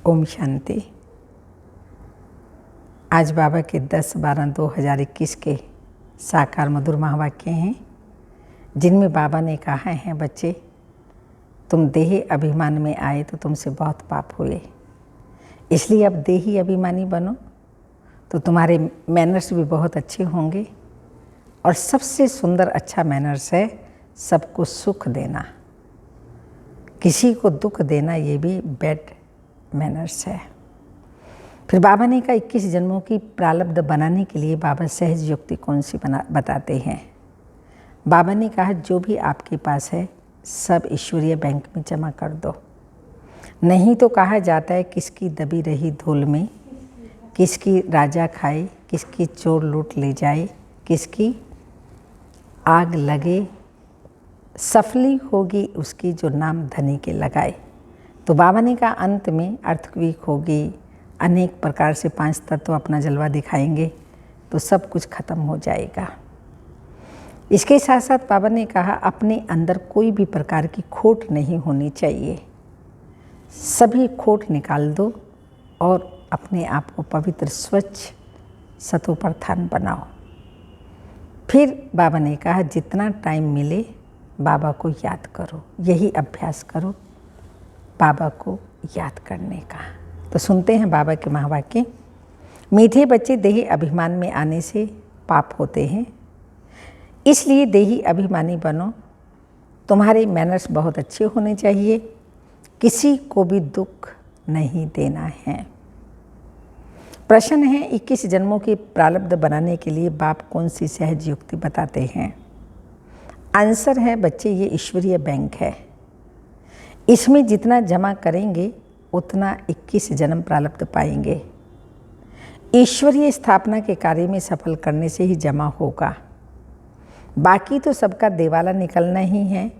ओम शांति। आज बाबा के 10/12/2021 के साकार मधुर महावाक्य हैं, जिनमें बाबा ने कहा है, बच्चे तुम देही अभिमान में आए तो तुमसे बहुत पाप हुए, इसलिए अब देही अभिमानी बनो तो तुम्हारे मैनर्स भी बहुत अच्छे होंगे। और सबसे सुंदर अच्छा मैनर्स है सबको सुख देना, किसी को दुख देना ये भी बैड मैनर्स है। फिर बाबा ने कहा 21 जन्मों की प्रारब्ध बनाने के लिए बाबा सहज युक्ति कौन सी बताते हैं। बाबा ने कहा जो भी आपके पास है सब ईश्वरीय बैंक में जमा कर दो, नहीं तो कहा जाता है किसकी दबी रही धूल में, किसकी राजा खाए, किसकी चोर लूट ले जाए, किसकी आग लगे, सफली होगी उसकी जो नाम धनी के लगाए। तो बाबा ने कहा अंत में अर्थक्वेक होगी, अनेक प्रकार से 5 तत्व अपना जलवा दिखाएंगे तो सब कुछ खत्म हो जाएगा। इसके साथ साथ बाबा ने कहा अपने अंदर कोई भी प्रकार की खोट नहीं होनी चाहिए, सभी खोट निकाल दो और अपने आप को पवित्र स्वच्छ सतोप्रधान बनाओ। फिर बाबा ने कहा जितना टाइम मिले बाबा को याद करो, यही अभ्यास करो बाबा को याद करने का। तो सुनते हैं बाबा के महावाक्य। मीठे बच्चे देही अभिमान में आने से पाप होते हैं, इसलिए देही अभिमानी बनो। तुम्हारे मैनर्स बहुत अच्छे होने चाहिए, किसी को भी दुख नहीं देना है। प्रश्न है 21 जन्मों की प्रारब्ध बनाने के लिए बाप कौन सी सहज युक्ति बताते हैं। आंसर है बच्चे ये ईश्वरीय बैंक है, इसमें जितना जमा करेंगे उतना 21 जन्म प्रारब्ध पाएंगे। ईश्वरीय स्थापना के कार्य में सफल करने से ही जमा होगा, बाकी तो सबका देवाला निकलना ही है,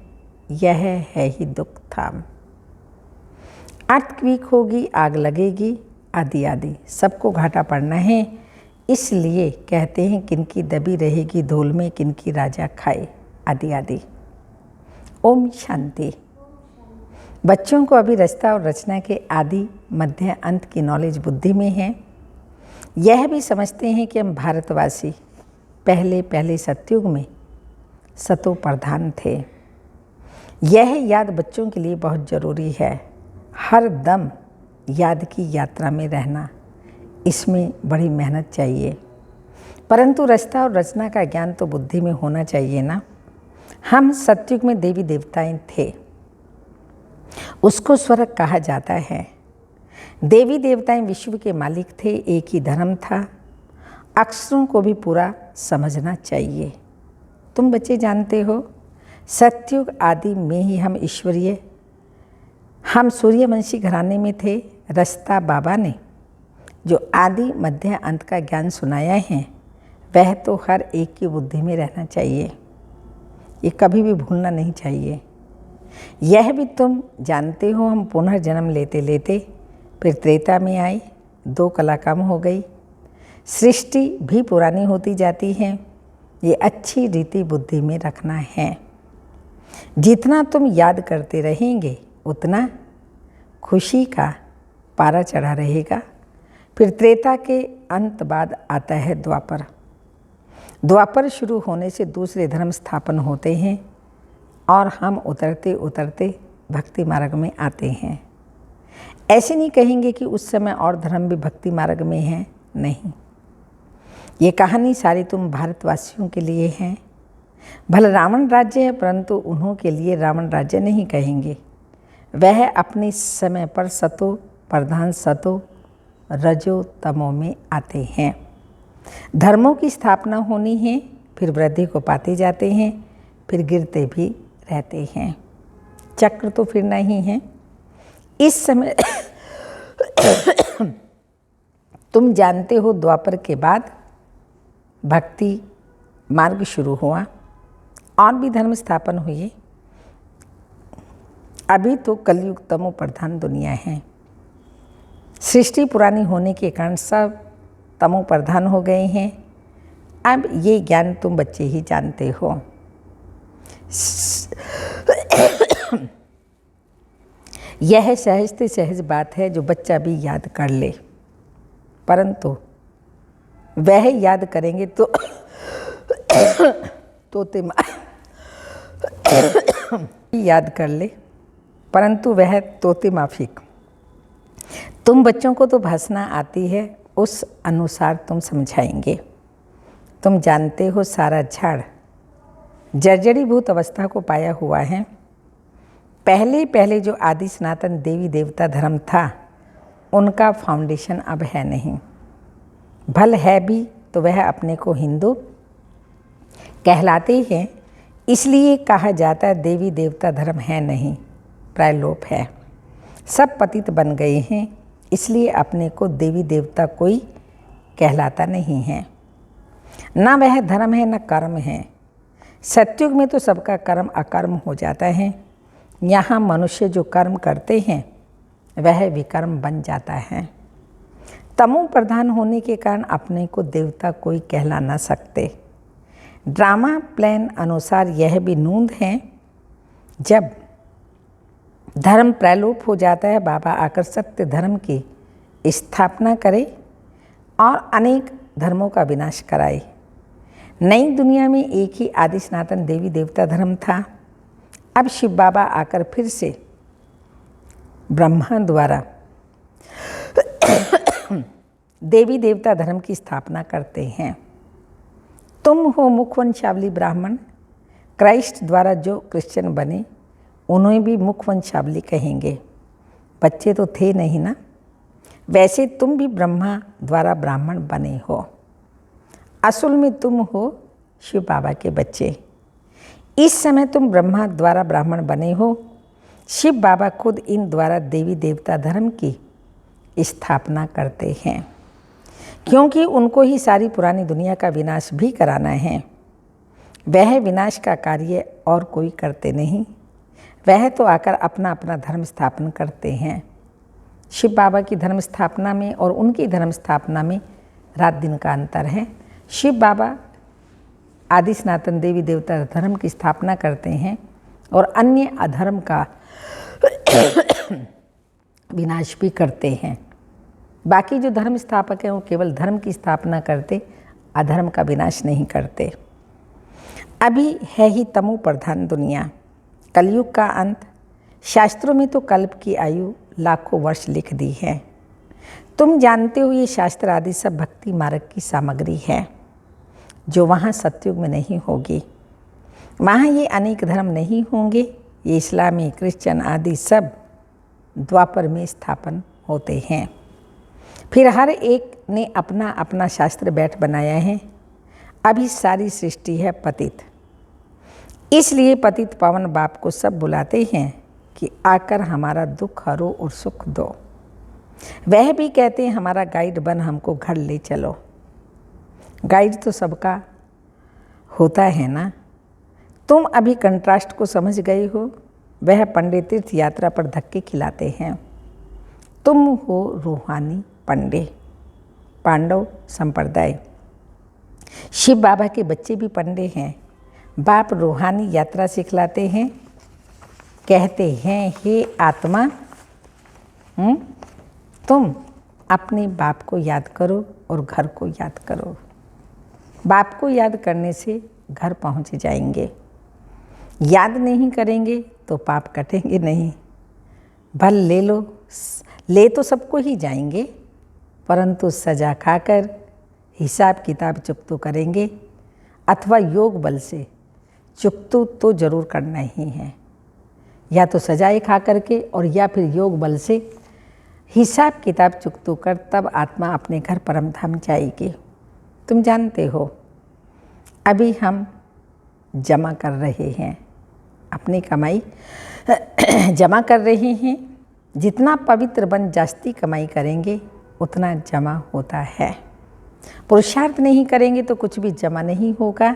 यह है ही दुख थाम। अर्थक्वेक होगी, आग लगेगी, आदि आदि सबको घाटा पड़ना है। इसलिए कहते हैं किनकी दबी रहेगी धूल में, किनकी राजा खाए, आदि आदि। ओम शांति। बच्चों को अभी रचना और रचना के आदि मध्य अंत की नॉलेज बुद्धि में है। यह भी समझते हैं कि हम भारतवासी पहले सतयुग में सतो प्रधान थे। यह याद बच्चों के लिए बहुत ज़रूरी है, हर दम याद की यात्रा में रहना, इसमें बड़ी मेहनत चाहिए। परंतु रचना और रचना का ज्ञान तो बुद्धि में होना चाहिए ना। हम सतयुग में देवी देवताएं थे, उसको स्वर्ग कहा जाता है। देवी देवताएं विश्व के मालिक थे, एक ही धर्म था। अक्षरों को भी पूरा समझना चाहिए। तुम बच्चे जानते हो सतयुग आदि में ही हम सूर्यवंशी घराने में थे। रस्ता बाबा ने जो आदि मध्य अंत का ज्ञान सुनाया है वह तो हर एक की बुद्धि में रहना चाहिए, ये कभी भी भूलना नहीं चाहिए। यह भी तुम जानते हो हम पुनर्जन्म लेते लेते फिर त्रेता में आए, 2 कला कम हो गई, सृष्टि भी पुरानी होती जाती है। ये अच्छी रीति बुद्धि में रखना है। जितना तुम याद करते रहेंगे उतना खुशी का पारा चढ़ा रहेगा। फिर त्रेता के अंत बाद आता है द्वापर। द्वापर शुरू होने से दूसरे धर्म स्थापन होते हैं और हम उतरते उतरते भक्ति मार्ग में आते हैं। ऐसे नहीं कहेंगे कि उस समय और धर्म भी भक्ति मार्ग में है, नहीं। ये कहानी सारी तुम भारतवासियों के लिए है। भले रावण राज्य है परंतु उन्हों के लिए रावण राज्य नहीं कहेंगे। वह अपने समय पर सतो प्रधान सतो रजो तमो में आते हैं। धर्मों की स्थापना होनी है, फिर वृद्धि को पाते जाते हैं, फिर गिरते भी रहते हैं। चक्र तो फिरना ही है। इस समय तुम जानते हो द्वापर के बाद भक्ति मार्ग शुरू हुआ और भी धर्म स्थापन हुए। अभी तो कलयुग तमो प्रधान दुनिया है। सृष्टि पुरानी होने के कारण सब तमो प्रधान हो गए हैं। अब ये ज्ञान तुम बच्चे ही जानते हो। यह सहज से सहज बात है जो बच्चा भी याद कर ले, परंतु वह याद करेंगे तो तोते याद कर ले, परंतु वह तोते माफिक। तुम बच्चों को तो भाषा आती है, उस अनुसार तुम समझाएंगे। तुम जानते हो सारा झाड़ जर्जरीभूत अवस्था को पाया हुआ है। पहले पहले जो आदि सनातन देवी देवता धर्म था, उनका फाउंडेशन अब है नहीं। भल है भी तो वह अपने को हिंदू कहलाते हैं, इसलिए कहा जाता है देवी देवता धर्म है नहीं, प्रायलोप है। सब पतित बन गए हैं, इसलिए अपने को देवी देवता कोई कहलाता नहीं है। ना वह धर्म है न कर्म है। सतयुग में तो सबका कर्म अकर्म हो जाता है। यहाँ मनुष्य जो कर्म करते हैं वह विकर्म बन जाता है। तमो प्रधान होने के कारण अपने को देवता कोई कहला ना सकते। ड्रामा प्लान अनुसार यह भी नूंद है, जब धर्म प्रलोप हो जाता है, बाबा आकर सत्य धर्म की स्थापना करे और अनेक धर्मों का विनाश कराए। नई दुनिया में एक ही आदि सनातन देवी देवता धर्म था। अब शिव बाबा आकर फिर से ब्रह्मा द्वारा देवी देवता धर्म की स्थापना करते हैं। तुम हो मुखवंशावली ब्राह्मण। क्राइस्ट द्वारा जो क्रिश्चियन बने उन्हें भी मुखवंशावली कहेंगे। बच्चे तो थे नहीं ना। वैसे तुम भी ब्रह्मा द्वारा ब्राह्मण बने हो। असल में तुम हो शिव बाबा के बच्चे। इस समय तुम ब्रह्मा द्वारा ब्राह्मण बने हो। शिव बाबा खुद इन द्वारा देवी देवता धर्म की स्थापना करते हैं, क्योंकि उनको ही सारी पुरानी दुनिया का विनाश भी कराना है। वह विनाश का कार्य और कोई करते नहीं, वह तो आकर अपना अपना धर्म स्थापन करते हैं। शिव बाबा की धर्म स्थापना में और उनकी धर्म स्थापना में रात दिन का अंतर है। शिव बाबा आदि सनातन देवी देवता धर्म की स्थापना करते हैं और अन्य अधर्म का विनाश भी करते हैं। बाकी जो धर्म स्थापक हैं वो केवल धर्म की स्थापना करते, अधर्म का विनाश नहीं करते। अभी है ही तमो प्रधान दुनिया, कलयुग का अंत। शास्त्रों में तो कल्प की आयु लाखों वर्ष लिख दी है। तुम जानते हो ये शास्त्र आदि सब भक्ति मार्ग की सामग्री है, जो वहाँ सतयुग में नहीं होगी। वहाँ ये अनेक धर्म नहीं होंगे। ये इस्लामी, क्रिश्चियन आदि सब द्वापर में स्थापन होते हैं। फिर हर एक ने अपना अपना शास्त्र बैठ बनाया है। अभी सारी सृष्टि है पतित, इसलिए पतित पावन बाप को सब बुलाते हैं कि आकर हमारा दुख हरो और सुख दो। वह भी कहते हैं हमारा गाइड बन हमको घर ले चलो। गाइड तो सबका होता है ना। तुम अभी कंट्रास्ट को समझ गए हो। वह पंडित तीर्थ यात्रा पर धक्के खिलाते हैं। तुम हो रूहानी पंडे, पांडव संप्रदाय। शिव बाबा के बच्चे भी पंडे हैं। बाप रूहानी यात्रा सिखलाते हैं। कहते हैं हे आत्मा, तुम अपने बाप को याद करो और घर को याद करो। बाप को याद करने से घर पहुंच जाएंगे। याद नहीं करेंगे तो पाप कटेंगे नहीं। भल ले लो, ले तो सबको ही जाएंगे, परंतु सजा खाकर हिसाब किताब चुकतो करेंगे, अथवा योग बल से चुकतो तो जरूर करना ही है। या तो सजाएं खा करके और या फिर योग बल से हिसाब किताब चुकतो कर, तब आत्मा अपने घर परम धाम जाएगी। तुम जानते हो अभी हम जमा कर रहे हैं, अपनी कमाई जमा कर रहे हैं। जितना पवित्र बन जास्ती कमाई करेंगे उतना जमा होता है। पुरुषार्थ नहीं करेंगे तो कुछ भी जमा नहीं होगा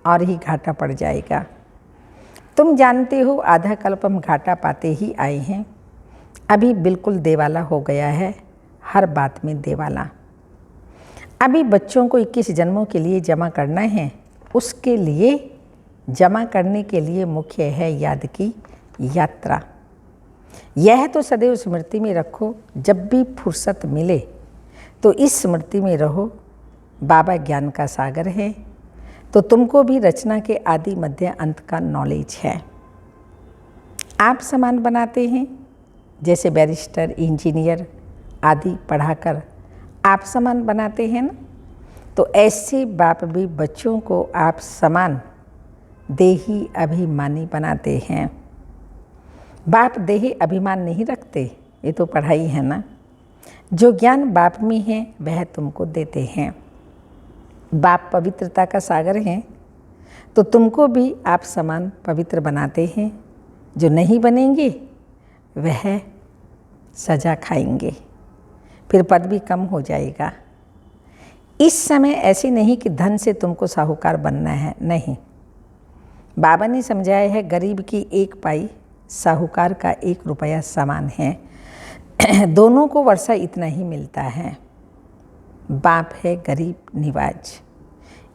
और ही घाटा पड़ जाएगा। तुम जानते हो आधा कल्प हम घाटा पाते ही आए हैं। अभी बिल्कुल देवाला हो गया है, हर बात में देवाला। अभी बच्चों को 21 जन्मों के लिए जमा करना है। उसके लिए जमा करने के लिए मुख्य है याद की यात्रा। यह तो सदैव स्मृति में रखो, जब भी फुर्सत मिले तो इस स्मृति में रहो, बाबा ज्ञान का सागर है, तो तुमको भी रचना के आदि मध्य अंत का नॉलेज है। आप सामान बनाते हैं, जैसे बैरिस्टर, इंजीनियर आदि पढ़ाकर आप सामान बनाते हैं ना, तो ऐसे बाप भी बच्चों को आप समान देही अभिमानी बनाते हैं। बाप देही अभिमान नहीं रखते, ये तो पढ़ाई है ना। जो ज्ञान बाप में है वह तुमको देते हैं। बाप पवित्रता का सागर हैं, तो तुमको भी आप समान पवित्र बनाते हैं। जो नहीं बनेंगे वह सजा खाएंगे, फिर पद भी कम हो जाएगा। इस समय ऐसे नहीं कि धन से तुमको साहूकार बनना है, नहीं। बाबा ने समझाया है, गरीब की 1 पाई साहूकार का 1 रुपया समान है। दोनों को वर्षा इतना ही मिलता है। बाप है गरीब निवाज,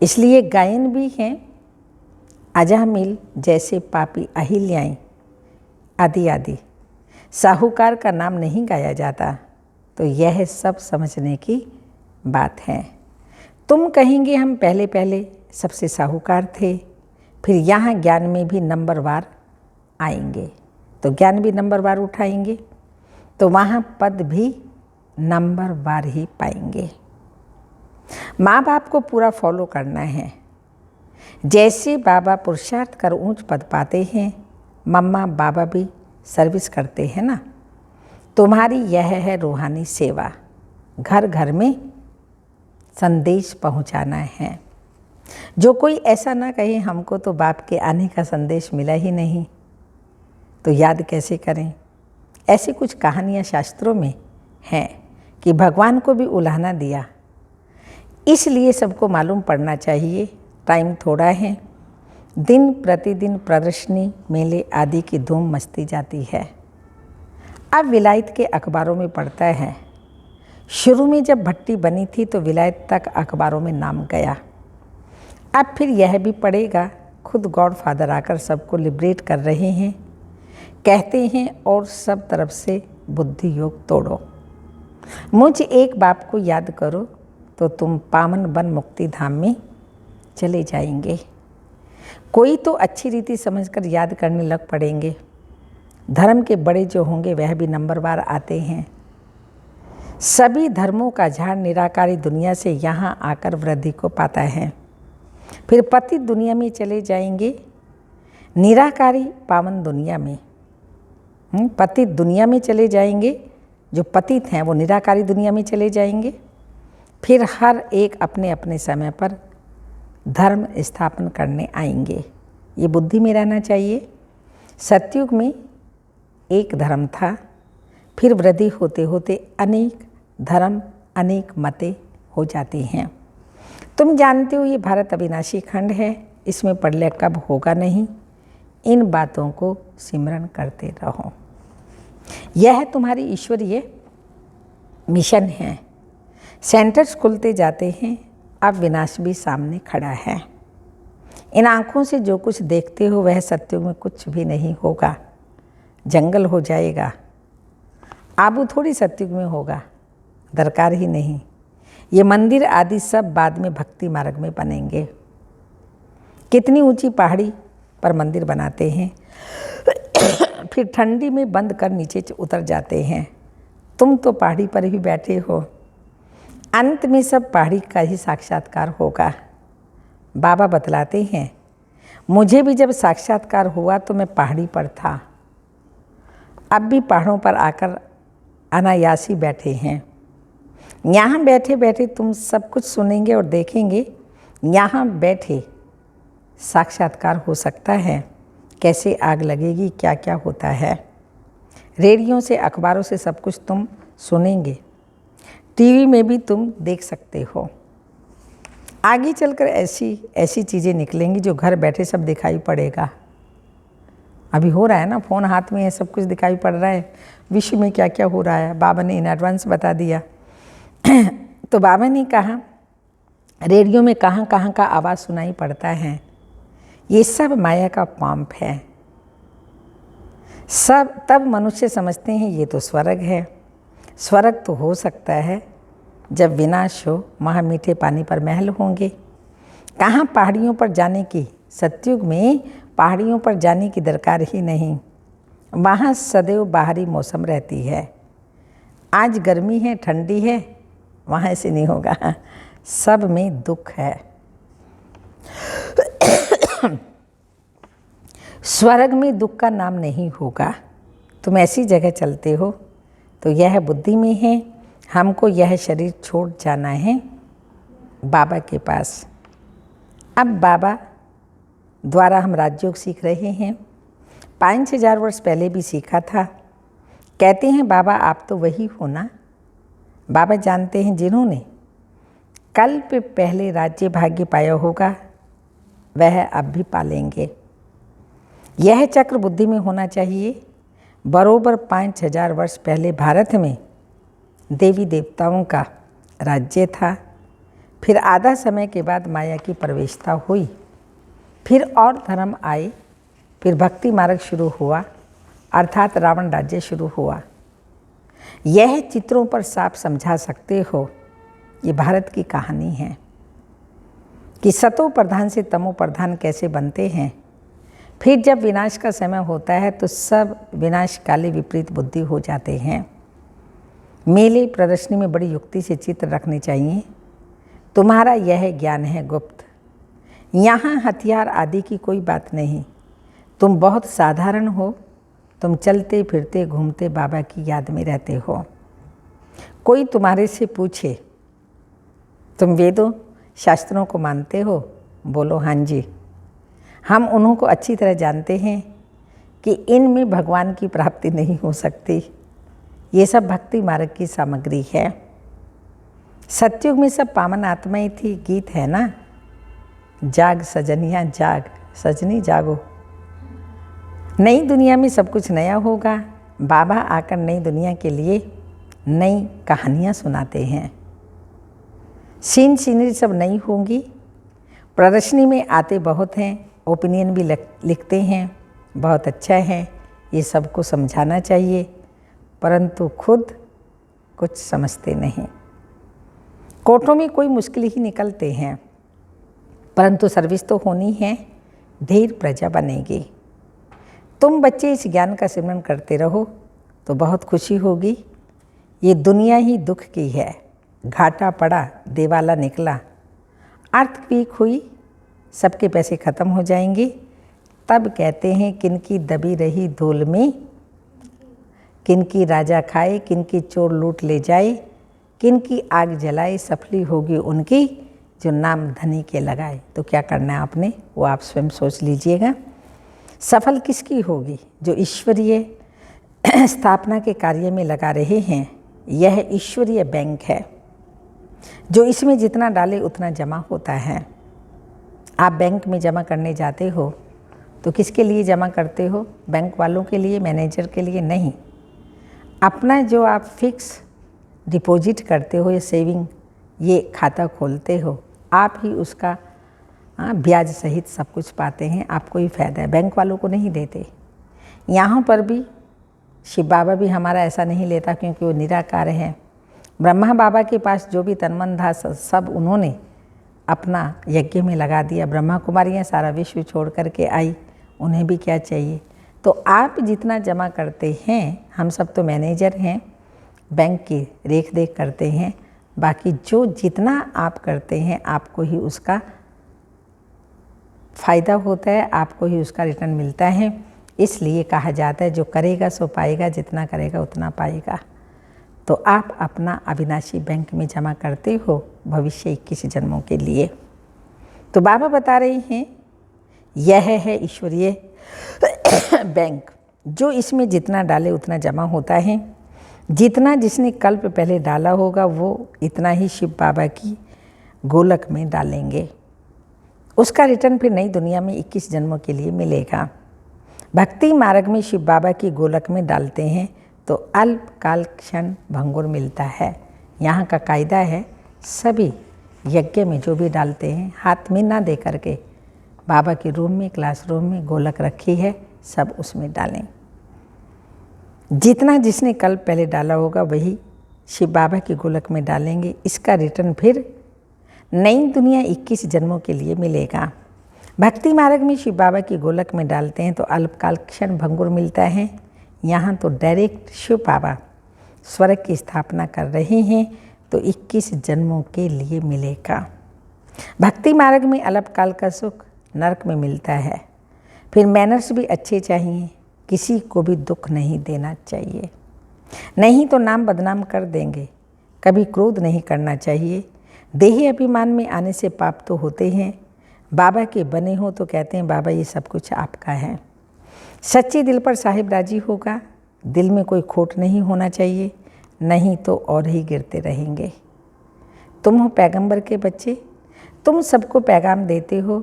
इसलिए गायन भी है, अजामिल जैसे पापी अहिल्याएं आदि आदि। साहूकार का नाम नहीं गाया जाता, तो यह सब समझने की बात है। तुम कहेंगे हम पहले पहले सबसे साहूकार थे, फिर यहाँ ज्ञान में भी नंबरवार आएंगे, तो ज्ञान भी नंबरवार उठाएंगे, तो वहाँ पद भी नंबरवार ही पाएंगे। माँ बाप को पूरा फॉलो करना है। जैसे बाबा पुरुषार्थ कर ऊंच पद पाते हैं, मम्मा बाबा भी सर्विस करते हैं ना। तुम्हारी यह है रूहानी सेवा, घर घर में संदेश पहुंचाना है। जो कोई ऐसा ना कहे हमको तो बाप के आने का संदेश मिला ही नहीं, तो याद कैसे करें। ऐसी कुछ कहानियाँ शास्त्रों में हैं कि भगवान को भी उलाहना दिया, इसलिए सबको मालूम पड़ना चाहिए। टाइम थोड़ा है, दिन प्रतिदिन प्रदर्शनी, मेले आदि की धूम मचती जाती है। अब विलायत के अखबारों में पढ़ता है, शुरू में जब भट्टी बनी थी तो विलायत तक अखबारों में नाम गया। अब फिर यह भी पड़ेगा, खुद गॉड फादर आकर सबको लिबरेट कर रहे हैं, कहते हैं और सब तरफ से बुद्धि योग तोड़ो। मुझ एक बाप को याद करो तो तुम पावन बन मुक्ति धाम में चले जाएंगे। कोई तो अच्छी रीति समझकर याद करने लग पड़ेंगे। धर्म के बड़े जो होंगे वह भी नंबरवार आते हैं। सभी धर्मों का झाड़ निराकारी दुनिया से यहाँ आकर वृद्धि को पाता है, फिर पतित दुनिया में चले जाएंगे। निराकारी पावन दुनिया में, पतित दुनिया में चले जाएंगे। जो पतित हैं वो निराकारी दुनिया में चले जाएंगे। फिर हर एक अपने अपने समय पर धर्म स्थापन करने आएंगे। ये बुद्धि में रहना चाहिए। सतयुग में एक धर्म था, फिर वृद्धि होते होते अनेक धर्म, अनेक मतें हो जाती हैं। तुम जानते हो ये भारत अविनाशी खंड है, इसमें प्रलय कब होगा नहीं। इन बातों को सिमरन करते रहो। यह तुम्हारी ईश्वरीय मिशन है। सेंटर्स खुलते जाते हैं, अब विनाश भी सामने खड़ा है। इन आँखों से जो कुछ देखते हो वह सत्युग में कुछ भी नहीं होगा, जंगल हो जाएगा। आबू थोड़ी सत्युग में होगा, दरकार ही नहीं। ये मंदिर आदि सब बाद में भक्ति मार्ग में बनेंगे। कितनी ऊंची पहाड़ी पर मंदिर बनाते हैं, फिर ठंडी में बंद कर नीचे उतर जाते हैं। तुम तो पहाड़ी पर ही बैठे हो, अंत में सब पहाड़ी का ही साक्षात्कार होगा। बाबा बतलाते हैं, मुझे भी जब साक्षात्कार हुआ तो मैं पहाड़ी पर था, अब भी पहाड़ों पर आकर अनायासी बैठे हैं। यहाँ बैठे बैठे तुम सब कुछ सुनेंगे और देखेंगे। यहाँ बैठे साक्षात्कार हो सकता है, कैसे आग लगेगी, क्या क्या होता है। रेडियो से, अखबारों से सब कुछ तुम सुनेंगे, टीवी में भी तुम देख सकते हो। आगे चलकर ऐसी ऐसी चीज़ें निकलेंगी जो घर बैठे सब दिखाई पड़ेगा। अभी हो रहा है ना, फ़ोन हाथ में है, सब कुछ दिखाई पड़ रहा है। विश्व में क्या क्या हो रहा है बाबा ने इन एडवांस बता दिया। तो बाबा ने कहा रेडियो में कहाँ कहाँ का आवाज़ सुनाई पड़ता है, ये सब माया का पंप है। सब तब मनुष्य समझते हैं ये तो स्वर्ग है। स्वर्ग तो हो सकता है जब विनाश हो, वहाँ मीठे पानी पर महल होंगे। कहाँ पहाड़ियों पर जाने की, सतयुग में पहाड़ियों पर जाने की दरकार ही नहीं। वहाँ सदैव बाहरी मौसम रहती है। आज गर्मी है, ठंडी है, वहाँ ऐसे नहीं होगा। सब में दुख है। स्वर्ग में दुख का नाम नहीं होगा। तुम ऐसी जगह चलते हो तो यह बुद्धि में है, हमको यह शरीर छोड़ जाना है बाबा के पास। अब बाबा द्वारा हम राजयोग सीख रहे हैं। 5,000 वर्ष पहले भी सीखा था। कहते हैं बाबा आप तो वही हो ना। बाबा जानते हैं जिन्होंने कल्प पहले राज्य भाग्य पाया होगा वह अब भी पालेंगे। यह चक्र बुद्धि में होना चाहिए। बरोबर 5,000 वर्ष पहले भारत में देवी देवताओं का राज्य था। फिर आधा समय के बाद माया की प्रवेशता हुई, फिर और धर्म आए, फिर भक्ति मार्ग शुरू हुआ, अर्थात रावण राज्य शुरू हुआ। यह चित्रों पर साफ समझा सकते हो। ये भारत की कहानी है कि सतो प्रधान से तमो प्रधान कैसे बनते हैं। फिर जब विनाश का समय होता है तो सब विनाशकाली विपरीत बुद्धि हो जाते हैं। मेले प्रदर्शनी में बड़ी युक्ति से चित्र रखने चाहिए। तुम्हारा यह ज्ञान है गुप्त। यहाँ हथियार आदि की कोई बात नहीं। तुम बहुत साधारण हो। तुम चलते फिरते घूमते बाबा की याद में रहते हो। कोई तुम्हारे से पूछे तुम वेदों शास्त्रों को मानते हो? बोलो हाँ जी। हम उन्हों को अच्छी तरह जानते हैं कि इनमें भगवान की प्राप्ति नहीं हो सकती। ये सब भक्ति मार्ग की सामग्री है। सतयुग में सब पावन आत्माएं थी। गीत है ना, जाग सजनिया जाग, सजनी जागो। नई दुनिया में सब कुछ नया होगा। बाबा आकर नई दुनिया के लिए नई कहानियाँ सुनाते हैं। सीनरी सब नई होंगी। प्रदर्शनी में आते बहुत हैं, ओपिनियन भी लिखते हैं, बहुत अच्छा है, ये सबको समझाना चाहिए, परंतु खुद कुछ समझते नहीं। कोर्टों में कोई मुश्किल ही निकलते हैं, परंतु सर्विस तो होनी है, ढेर प्रजा बनेगी। तुम बच्चे इस ज्ञान का सिमरन करते रहो तो बहुत खुशी होगी। ये दुनिया ही दुख की है। घाटा पड़ा, देवाला निकला, अर्थक्वेक हुई, सबके पैसे खत्म हो जाएंगे। तब कहते हैं किनकी दबी रही धूल में, किनकी राजा खाए, किनकी चोर लूट ले जाए, किनकी आग जलाए, सफली होगी उनकी जो नाम धनी के लगाए। तो क्या करना है आपने, वो आप स्वयं सोच लीजिएगा। सफल किसकी होगी? जो ईश्वरीय स्थापना के कार्य में लगा रहे हैं। यह ईश्वरीय बैंक है जो इसमें जितना डाले उतना जमा होता है। आप बैंक में जमा करने जाते हो तो किसके लिए जमा करते हो? बैंक वालों के लिए, मैनेजर के लिए नहीं। अपना जो आप फिक्स डिपॉजिट करते हो या सेविंग ये खाता खोलते हो, आप ही उसका ब्याज सहित सब कुछ पाते हैं। आपको ही फ़ायदा है, बैंक वालों को नहीं देते। यहाँ पर भी शिव बाबा भी हमारा ऐसा नहीं लेता क्योंकि वो निराकार हैं। ब्रह्मा बाबा के पास जो भी तन मन था सब उन्होंने अपना यज्ञ में लगा दिया। ब्रह्मा कुमारियाँ सारा विश्व छोड़ करके आई, उन्हें भी क्या चाहिए। तो आप जितना जमा करते हैं, हम सब तो मैनेजर हैं, बैंक की रेख देख करते हैं, बाकी जो जितना आप करते हैं आपको ही उसका फ़ायदा होता है, आपको ही उसका रिटर्न मिलता है। इसलिए कहा जाता है जो करेगा सो पाएगा, जितना करेगा उतना पाएगा। तो आप अपना अविनाशी बैंक में जमा करते हो भविष्य 21 जन्मों के लिए। तो बाबा बता रहे हैं यह है ईश्वरीय बैंक, जो इसमें जितना डाले उतना जमा होता है। जितना जिसने कल्प पहले डाला होगा वो इतना ही शिव बाबा की गोलक में डालेंगे। उसका रिटर्न फिर नई दुनिया में 21 जन्मों के लिए मिलेगा। भक्ति मार्ग में शिव बाबा की गोलक में डालते हैं तो अल्पकाल क्षण भंगुर मिलता है। यहाँ का कायदा है सभी यज्ञ में जो भी डालते हैं हाथ में ना दे करके, बाबा के रूम में क्लासरूम में गोलक रखी है, सब उसमें डालें। जितना जिसने कल्प पहले डाला होगा वही शिव बाबा के गोलक में डालेंगे। इसका रिटर्न फिर नई दुनिया 21 जन्मों के लिए मिलेगा। भक्ति मार्ग में शिव बाबा की गोलक में डालते हैं तो अल्पकाल क्षण भंगुर मिलता है। यहाँ तो डायरेक्ट शिव बाबा स्वर्ग की स्थापना कर रहे हैं तो 21 जन्मों के लिए मिलेगा। भक्ति मार्ग में अल्पकाल का सुख नरक में मिलता है। फिर मैनर्स भी अच्छे चाहिए, किसी को भी दुख नहीं देना चाहिए, नहीं तो नाम बदनाम कर देंगे। कभी क्रोध नहीं करना चाहिए। देही अभिमान में आने से पाप तो होते हैं। बाबा के बने हो तो कहते हैं बाबा ये सब कुछ आपका है। सच्चे दिल पर साहिब राजी होगा। दिल में कोई खोट नहीं होना चाहिए, नहीं तो और ही गिरते रहेंगे। तुम हो पैगंबर के बच्चे, तुम सबको पैगाम देते हो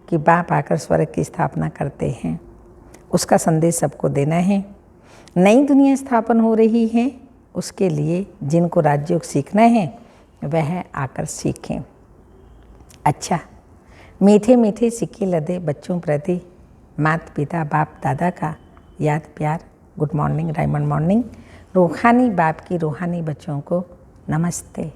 कि बाप आकर स्वर्ग की स्थापना करते हैं। उसका संदेश सबको देना है। नई दुनिया स्थापन हो रही है, उसके लिए जिनको राजयोग सीखना है वह आकर सीखें। अच्छा, मीठे मीठे सिक्के लदे बच्चों प्रति माता पिता बाप दादा का याद प्यार। Good morning, diamond morning. रूहानी बाप की रूहानी बच्चों को नमस्ते।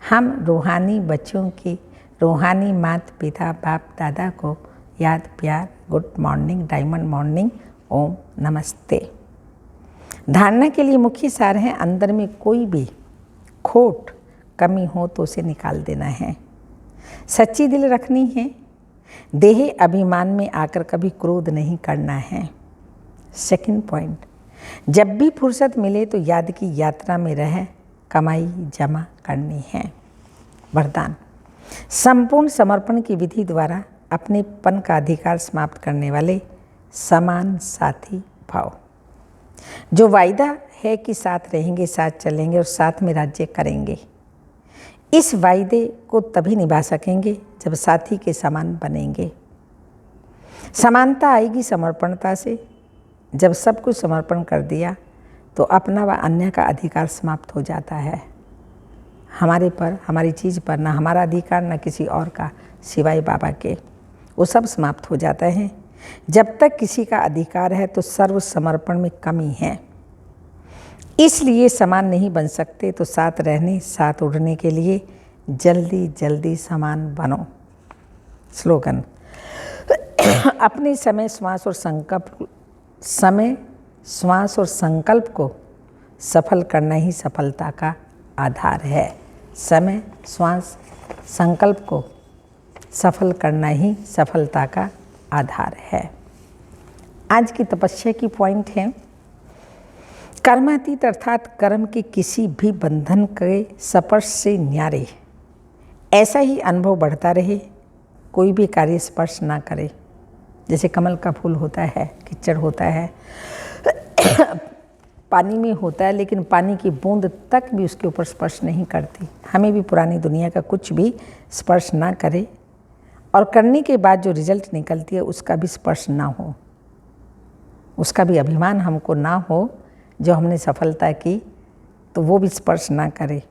हम रूहानी बच्चों की रूहानी माता पिता बाप दादा को याद प्यार, गुड मॉर्निंग, डायमंड मॉर्निंग, ओम नमस्ते। धारणा के लिए मुख्य सार है, अंदर में कोई भी खोट कमी हो तो उसे निकाल देना है। सच्ची दिल रखनी है। देह अभिमान में आकर कभी क्रोध नहीं करना है। सेकंड पॉइंट, जब भी फुर्सत मिले तो याद की यात्रा में रह कमाई जमा करनी है। वरदान, संपूर्ण समर्पण की विधि द्वारा अपने पन का अधिकार समाप्त करने वाले समान साथी भाव। जो वायदा है कि साथ रहेंगे, साथ चलेंगे और साथ में राज्य करेंगे, इस वायदे को तभी निभा सकेंगे जब साथी के समान बनेंगे। समानता आएगी समर्पणता से। जब सब कुछ समर्पण कर दिया तो अपना व अन्य का अधिकार समाप्त हो जाता है। हमारे पर, हमारी चीज़ पर ना हमारा अधिकार ना किसी और का सिवाय बाबा के, वो सब समाप्त हो जाता है। जब तक किसी का अधिकार है तो सर्व समर्पण में कमी है। इसलिए समान नहीं बन सकते तो साथ रहने, साथ उड़ने के लिए जल्दी जल्दी समान बनो। स्लोगन, अपने समय श्वास और संकल्प को सफल करना ही सफलता का आधार है। समय, श्वास, संकल्प को सफल करना ही सफलता का आधार है। आज की तपस्या की पॉइंट है, कर्मातीत अर्थात कर्म के किसी भी बंधन के स्पर्श से न्यारे। ऐसा ही अनुभव बढ़ता रहे, कोई भी कार्य स्पर्श ना करे। जैसे कमल का फूल होता है, कीचड़ होता है, पानी में होता है, लेकिन पानी की बूंद तक भी उसके ऊपर स्पर्श नहीं करती। हमें भी पुरानी दुनिया का कुछ भी स्पर्श ना करे और करने के बाद जो रिजल्ट निकलती है उसका भी स्पर्श ना हो, उसका भी अभिमान हमको ना हो। जो हमने सफलता की तो वो भी स्पर्श ना करे।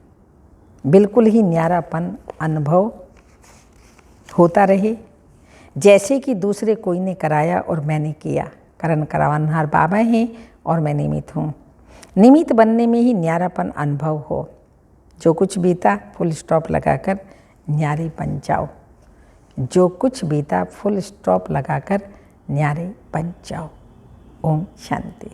बिल्कुल ही न्यारापन अनुभव होता रहे, जैसे कि दूसरे कोई ने कराया और मैंने किया। करण करावनहार बाबा हैं और मैं निमित्त हूँ। निमित्त बनने में ही न्यारापन अनुभव हो। जो कुछ बीता फुल स्टॉप लगाकर न्यारे बन जाओ। जो कुछ बीता फुल स्टॉप लगाकर न्यारे बन जाओ। ओम शांति।